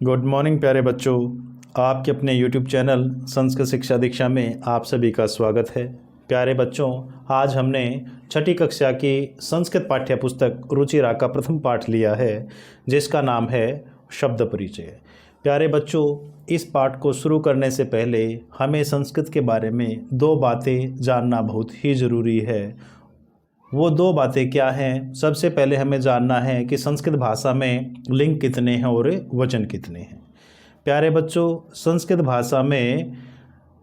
Good morning प्यारे बच्चों। आपके अपने यूट्यूब चैनल संस्कृत शिक्षा दीक्षा में आप सभी का स्वागत है। प्यारे बच्चों, आज हमने छठी कक्षा की संस्कृत पाठ्य पुस्तक रुचिरा का प्रथम पाठ लिया है, जिसका नाम है शब्द परिचय। प्यारे बच्चों, इस पाठ को शुरू करने से पहले हमें संस्कृत के बारे में दो बातें जानना बहुत ही ज़रूरी है। वो दो बातें क्या हैं? सबसे पहले हमें जानना है कि संस्कृत भाषा में लिंग कितने हैं और वचन कितने हैं। प्यारे बच्चों, संस्कृत भाषा में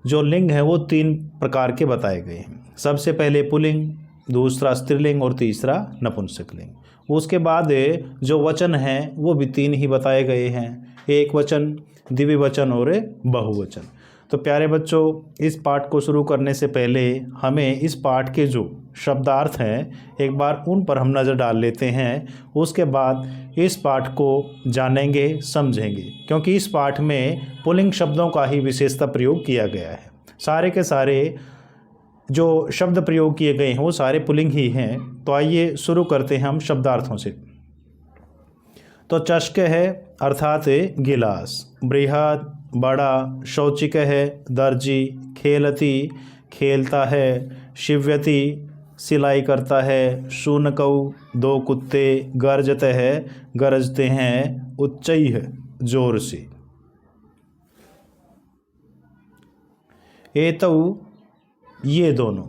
जो लिंग है वो तीन प्रकार के बताए गए हैं। सबसे पहले पुल्लिंग, दूसरा स्त्रीलिंग और तीसरा नपुंसकलिंग। उसके बाद जो वचन हैं वो भी तीन ही बताए गए हैं, एक वचन, द्विवचन और बहुवचन। तो प्यारे बच्चों, इस पाठ को शुरू करने से पहले हमें इस पाठ के जो शब्दार्थ हैं एक बार उन पर हम नज़र डाल लेते हैं। उसके बाद इस पाठ को जानेंगे, समझेंगे, क्योंकि इस पाठ में पुल्लिंग शब्दों का ही विशेषता प्रयोग किया गया है। सारे के सारे जो शब्द प्रयोग किए गए हैं वो सारे पुल्लिंग ही हैं। तो आइए शुरू करते हैं हम शब्दार्थों से। तो चषक है अर्थात गिलास, बृहद बड़ा, शौचिक है दर्जी, खेलती खेलता है, शिव्यति सिलाई करता है, शूनकऊ दो कुत्ते, गर्जत है गरजते हैं, उच्चैः जोर से। एतऊ ये दोनों,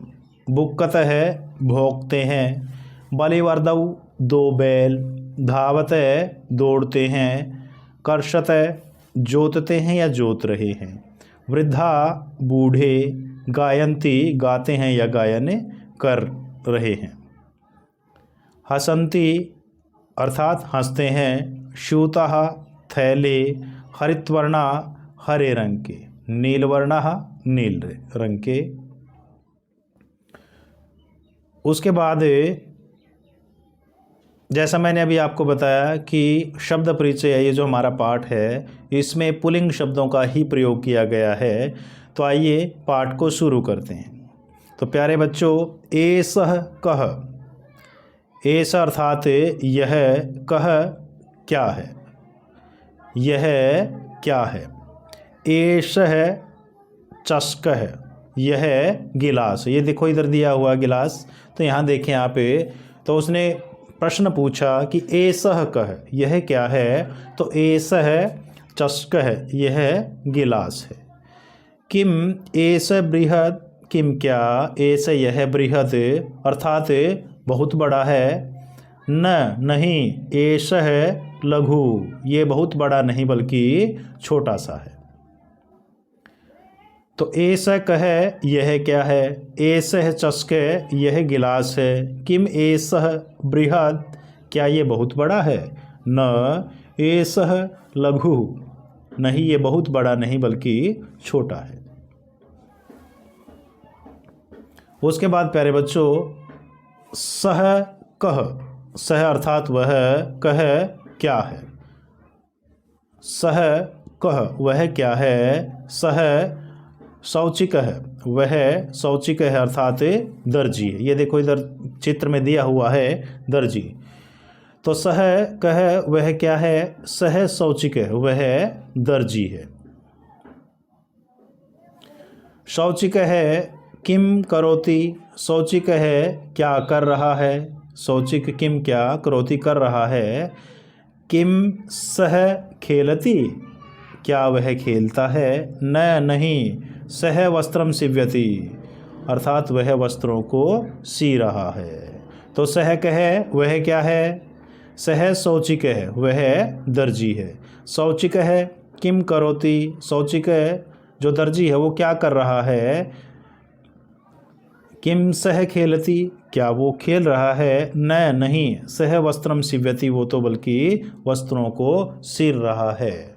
बुक्कत है भोंकते हैं, बलिवर्दऊ दो बैल, धावत है दौड़ते हैं, कर्षत है जोतते हैं या जोत रहे हैं, वृद्धा बूढ़े, गायंती गाते हैं या गायन कर रहे हैं, हसंती अर्थात हंसते हैं, श्यूतः थैले, हरितवर्णा हरे रंग के, नीलवर्णा नील रंग के। उसके बाद जैसा मैंने अभी आपको बताया कि शब्द परिचय, ये जो हमारा पाठ है इसमें पुल्लिंग शब्दों का ही प्रयोग किया गया है। तो आइए पाठ को शुरू करते हैं। तो प्यारे बच्चों, एषः कः, एष अर्थात यह, कह क्या है, यह क्या है, एषः चषक है, यह गिलास। ये देखो इधर दिया हुआ गिलास, तो यहाँ देखें आप, तो उसने प्रश्न पूछा कि एषः कः, यह क्या है, तो एषः चषक है, यह गिलास है। किम एष बृहद, किम क्या, एष यह बृहद अर्थात बहुत बड़ा है, न नहीं, एष है लघु, ये बहुत बड़ा नहीं बल्कि छोटा सा है। तो एष कह यह क्या है, एष चषक यह गिलास है, किम एष बृहद क्या ये बहुत बड़ा है, न एष लघु नहीं ये बहुत बड़ा नहीं बल्कि छोटा है। उसके बाद प्यारे बच्चों, सह कह, सह अर्थात वह, कह क्या है, सह कह वह क्या है, सह शौचिक है, वह शौचिक है अर्थात दर्जी है। ये देखो इधर चित्र में दिया हुआ है दर्जी। तो सह कह वह क्या है, सह शौचिक है, वह दर्जी है। शौचिक है किम करोति, शौचिक है क्या कर रहा है, शौचिक किम क्या करोति कर रहा है, किम सह खेलति क्या वह खेलता है, न नहीं, सह वस्त्रम सिव्यति अर्थात वह वस्त्रों को सी रहा है। तो सह कह वह क्या है, सह शौचिक है, वह दर्जी है। शौचिक है किम करोति, शौचिक है जो दर्जी है वो क्या कर रहा है, किम सह खेलति क्या वो खेल रहा है, न नहीं, सह वस्त्रम सिव्यति वो तो बल्कि वस्त्रों को सिर रहा है।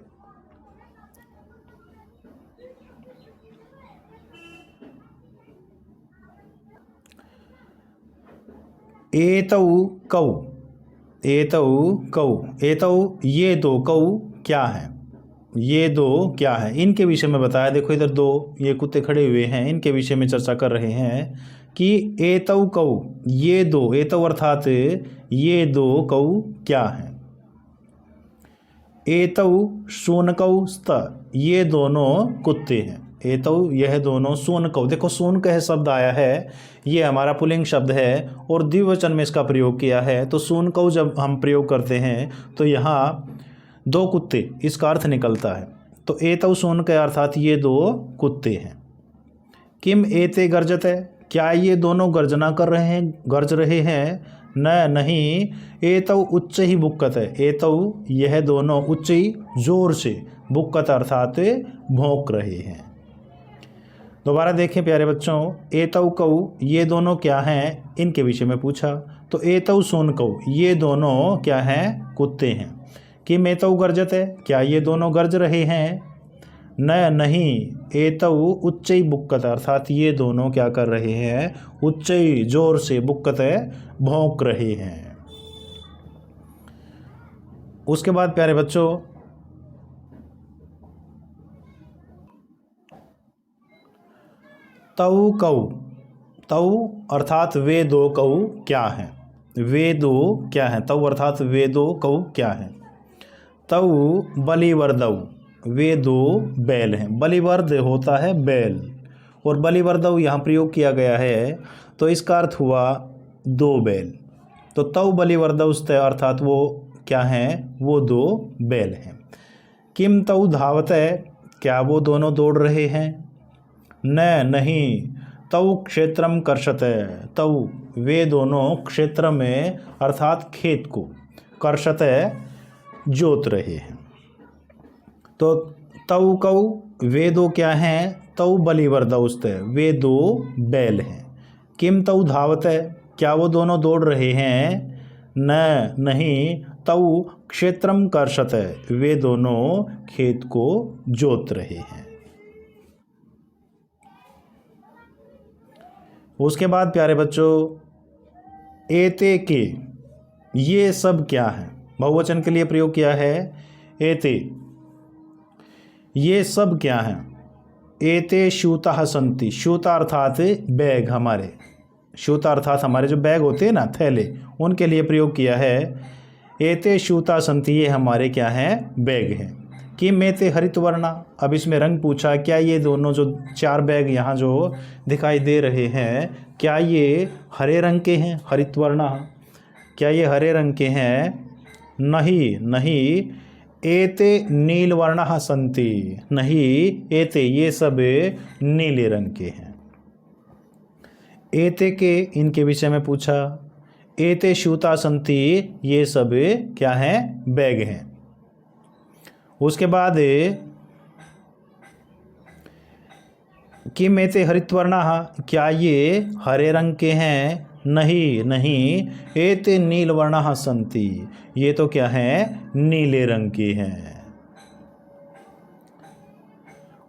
एतऊ कौ, एतऊ कौ, एतऊ ये दो, कौ क्या है, ये दो क्या है, इनके विषय में बताया। देखो इधर दो ये कुत्ते खड़े हुए हैं, इनके विषय में चर्चा कर रहे हैं कि एतऊ कौ ये दो, एतऊ अर्थात ये दो कौ क्या है। एतौ शूनकौ स्त, ये दोनों कुत्ते हैं। एतौ यह दोनों, शूनकौ, देखो शूनकः शब्द आया है, ये हमारा पुल्लिंग शब्द है और द्विवचन में इसका प्रयोग किया है। तो शूनकौ जब हम प्रयोग करते हैं तो यहाँ दो कुत्ते, इसका अर्थ निकलता है। तो एतौ शूनकः अर्थात ये दो कुत्ते हैं। किम एते गर्जते, क्या ये दोनों गर्जना कर रहे हैं, गरज रहे हैं? न नहीं, एतौ उच्च ही बुक्कत है। एतौ यह दोनों उच्च ही, जोर से, बुक्कत अर्थात भौंक रहे हैं। दोबारा देखें प्यारे बच्चों, एतौ कौ, ये दोनों क्या हैं, इनके विषय में पूछा। तो एतौ शूनकौ, ये दोनों क्या हैं, कुत्ते हैं। किम एतौ गर्जते, क्या ये दोनों गरज रहे हैं? न नहीं, एतौ उच्चई बुक्कत अर्थात ये दोनों क्या कर रहे हैं, उच्चई, जोर से, बुक्कत है, भौंक रहे हैं। उसके बाद प्यारे बच्चों, तौ कौ, तौ अर्थात वे दो कौ क्या हैं, वे दो क्या हैं, तौ अर्थात वे दो कौ क्या हैं। तौ बलिवर्दौ, वे दो बैल हैं। बलिवर्द होता है बैल और बलिवर्दौ यहाँ प्रयोग किया गया है, तो इसका अर्थ हुआ दो बैल। तो तौ बलिवर्दौस्त अर्थात वो क्या हैं, वो दो बैल हैं। किम तौ धावते, क्या वो दोनों दौड़ रहे हैं? न नहीं, तौ क्षेत्रम कर्षते, तौ वे दोनों क्षेत्र में अर्थात खेत को, कर्षते जोत रहे हैं। तो तौ कौ, वे दो क्या हैं, तौ बलिवर्दौस्त, वे दो बैल हैं। किम तौ धावते, क्या वो दोनों दौड़ रहे हैं? न नहीं, तौ क्षेत्रम कर्षते, वे दोनों खेत को जोत रहे हैं। उसके बाद प्यारे बच्चों, एते के, ये सब क्या हैं, बहुवचन के लिए प्रयोग किया है एते, ये सब क्या हैं। एते स्यूताः सन्ति, स्यूता अर्थात बैग, हमारे स्यूता अर्थात हमारे जो बैग होते हैं ना, थैले, उनके लिए प्रयोग किया है। एते स्यूताः सन्ति, ये हमारे क्या हैं, बैग हैं। किम एते हरितवर्णा, अब इसमें रंग पूछा, क्या ये दोनों जो चार बैग यहाँ जो दिखाई दे रहे हैं, क्या ये हरे रंग के हैं, हरितवर्णा, क्या ये हरे रंग के हैं? नहीं नहीं, एते नीलवर्णः सन्ति, नहीं, एते ये सब नीले रंग के हैं। एते के, इनके विषय में पूछा। एते स्यूताः सन्ति, ये सब क्या हैं, बैग हैं। उसके बाद किम एते हरितवर्णः, क्या ये हरे रंग के हैं? नहीं नहीं, एते नीलवर्णः सन्ति, ये तो क्या हैं, नीले रंग के हैं।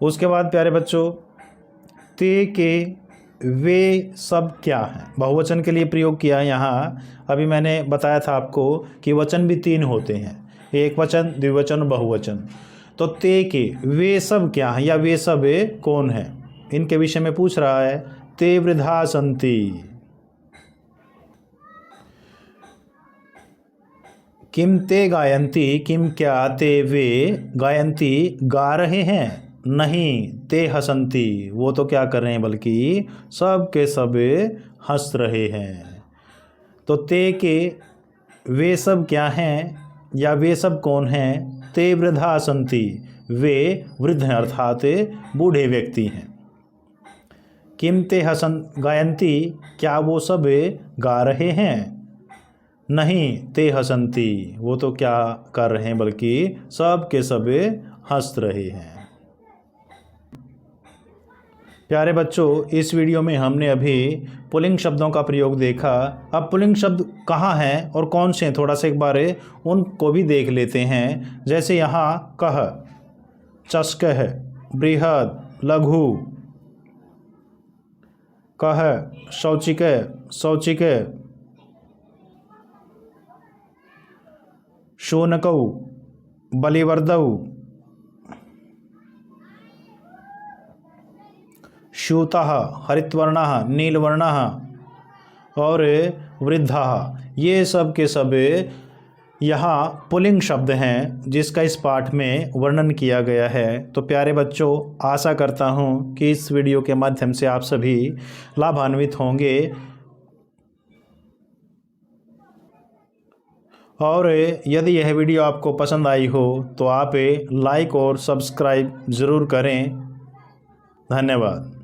उसके बाद प्यारे बच्चों, ते के, वे सब क्या हैं, बहुवचन के लिए प्रयोग किया यहाँ। अभी मैंने बताया था आपको कि वचन भी तीन होते हैं, एक वचन, द्विवचन, बहुवचन। तो ते के, वे सब क्या हैं या वे सब कौन हैं, इनके विषय में पूछ रहा है। ते वृद्धा सन्ति, किम ते गायन्ति, किम क्या ते वे गायन्ति गा रहे हैं? नहीं, ते हसन्ति, वो तो क्या कर रहे हैं, बल्कि सब के सब हंस रहे हैं। तो ते के, वे सब क्या हैं या वे सब कौन हैं? ते वृद्धा सन्ति, वे वृद्ध हैं अर्थात बूढ़े व्यक्ति हैं। किम ते हसन गायन्ति, क्या वो सब गा रहे हैं? नहीं, ते हसन्ति, वो तो क्या कर रहे हैं, बल्कि सब के सब हंस रहे हैं। प्यारे बच्चों, इस वीडियो में हमने अभी पुल्लिंग शब्दों का प्रयोग देखा। अब पुल्लिंग शब्द कहाँ हैं और कौन से हैं, थोड़ा सा एक बार उनको भी देख लेते हैं। जैसे यहाँ कह, चषकः, बृहद, लघु, कह, शौचिक, शौचिक, शूनकौ, बलिवर्दौ, स्यूतः, हरितवर्णः, नीलवर्णः और वृद्धः, ये सब के सब यहाँ पुल्लिंग शब्द हैं जिसका इस पाठ में वर्णन किया गया है। तो प्यारे बच्चों, आशा करता हूँ कि इस वीडियो के माध्यम से आप सभी लाभान्वित होंगे और यदि यह वीडियो आपको पसंद आई हो तो आप लाइक और सब्सक्राइब ज़रूर करें। धन्यवाद।